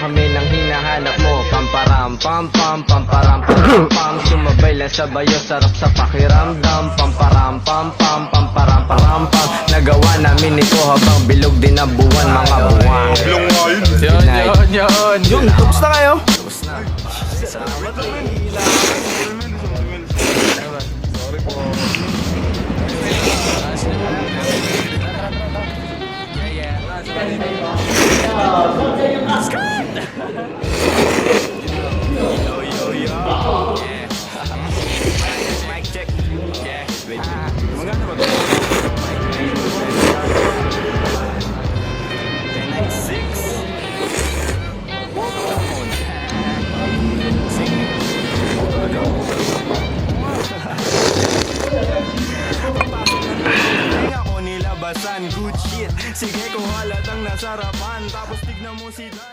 kami ng hinahanap mo. Pamparam pam pam pamparam pam pam. Sumabay lang sa bayo, sarap sa pakiramdam. Pamparam pam pam pamparam param pam. Nagawa namin ito habang bilog din ang buwan, mga buwan. Yun, tapos na kayo? Good shit. Sige ko halatang nasarapan. Tapos tignan mo si Dan.